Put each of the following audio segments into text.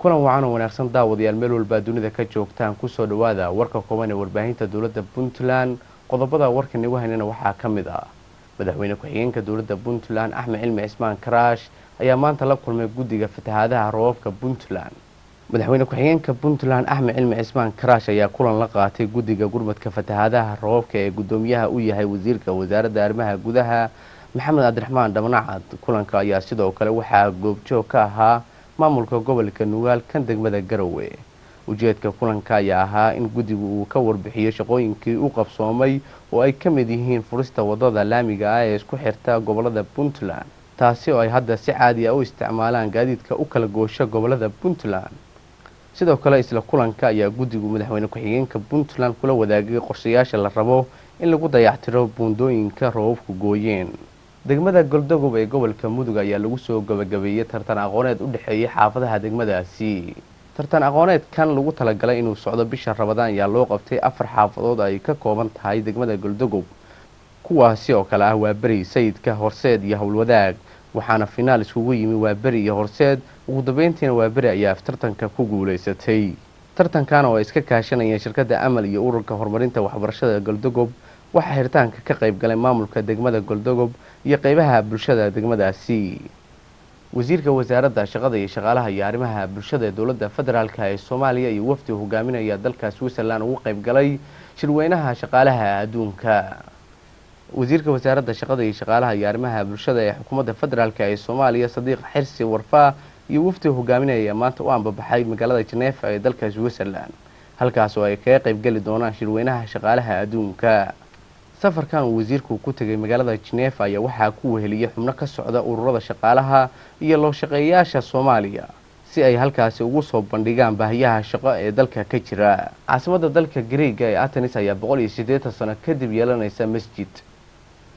kulan wacan oo wanaagsan daawadayaal meel walba dunida ka joogtaan kusoo dhawaada warka kooban ee warbaahinta dowladda Puntland. qodobada warka nagu haynana waxaa ka mid ah madaxweyne ku-xigeenka dowladda Puntland Axmed Cilmi Cismaan Karaash ayaa maanta la kulmay guddiga fatahaadaha roobabka Puntland. madaxweyne ku-xigeenka Puntland Axmed Cilmi Cismaan Karaash ayaa kulan la qaatay guddiga gurmadka fatahaadaha roobabka ee gudoomiyaha u yahay wasiirka wasaaradda arrimaha gudaha Maxamed Cabdiraxmaan Dhamnacad. kulanka ayaa sidoo kale waxaa goobjoog ka ahaa maamulka gobolka Nugaal kan degmada Garowe. ujeedka kulanka ayaa ahaa in guddigu uu ka warbixiyo shaqooyinkii uu qabsoomay oo ay ka mid yihiin furista wadada laamiga ah ee isku xirta gobolada Puntland, taasi oo ay hadda si caadi ah u isticmaalaan gaadiidka u kala goosha gobolada Puntland. sidoo kale isla kulanka ayaa guddigu madaxweyne ku-xigeenka Puntland kula wadaagay qorshayaasha la rabo in lagu dayactiro buundooyinka roobabku gooyeen. degmada Galdogob ee gobolka Mudug ayaa lagu soo gabagabeeyay tartan aqooneed u dhaxeeyay xaafadaha degmadaasi. tartan aqooneed kan lagu talagalay inuu socdo bisha Ramadaan ayaa loo qabtay 4 xaafadood ay ka kooban tahay degmada Galdogob, kuwaasi oo kala ah Waaberi, Sayidka, Horseed iyo Hawlwadaag, waxaana finaal isugu yimi Waaberi iyo Horseed. ugu dambeyntiina Waaberi ayaa tartanka ku guuleysatay. tartankan oo iska kaashanaya shirkadda Amal iyo ururka horumarinta waxbarashada Galdogob waxaa xiritaanka ka qayb galay maamulka degmada Galdogob iyo qaybaha bulshada degmadaasi. wasiirka wasaaradda shaqada iyo shaqaalaha iyo arrimaha bulshada ee dowladda federaalka ee Soomaaliya iyo wafdi hogaaminaya dalka Switzerland ugu qayb galay shirweynaha shaqaalaha adduunka. wasiirka wasaaradda shaqada iyo shaqaalaha iyo arrimaha bulshada ee xukuumadda federaalka ee Soomaaliya Sadiq Xirsi Warfaa iyo wafdi hogaaminaya maanta u ambabaxay magaalada Geneva ee dalka Switzerland, halkaas oo ay kaga qayb gali doonaan shirweynaha shaqaalaha adduunka. safarkan uu wasiirku ku tagay magaalada Geneva ayaa waxaa ku weheliyay xubno ka socda ururada shaqaalaha iyo loo shaqeeyayaasha Soomaaliya si ay halkaasi ugu soo bandhigaan baahiyaha shaqo ee dalka ka jira. caasimadda dalka Greega ee Athens ayaa 180 sano kadib yeelanaysa masjid.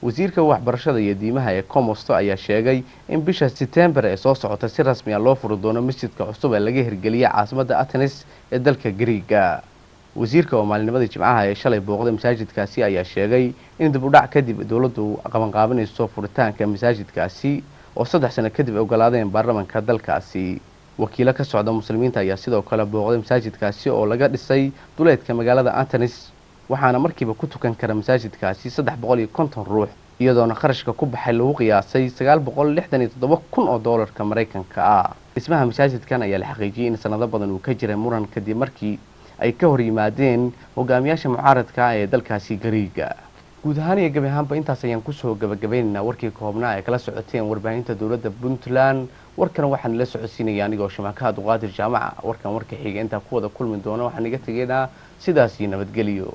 wasiirka waxbarashada iyo diimaha ee Komosto ayaa sheegay in bisha September ee soo socota si rasmi ah loo furi doono masjidka cusub ee laga hirgeliyay caasimadda Athens ee dalka Greega. wasiirka oo maalinimadii Jimcaha ee shalay booqday masaajidkaasi ayaa sheegay in dib u dhac kadib dowladdu qabanqaabinayso furitaanka masaajidkaasi oo 3 sano kadib ogolaadeen baarlamaanka dalkaasi. wakiilo ka socda muslimiinta ayaa sidoo kale booqday masaajidkaasi oo laga dhisay duleedka magaalada Athens, waxaana markiiba ku tukan kara masaajidkaasi 350 ruux iyadoona kharashka ku baxay lagu qiyaasay $967,000 oo doolarka Mareykanka ah. dhismaha masaajidkan ayaa la xaqiijiyay in sanado badan uu ka jiray muran kadib markii ay ka hor yimaadeen hogaamiyaasha mucaaradka ah ee dalkaasi Greega. guud ahaan iyo gabi ahaanba intaas ayaan kusoo gabagabaynaynaa warkii koobnaa ee kala socoteen warbaahinta dowladda Puntland. warkan waxaan la socodsiinaya anigoo Shamaakaad Qaadir Jaamaca. warkan warka xiga inta ku wada kulmi doona waxaan iga tageynaa sidaas iyo nabadgelyo.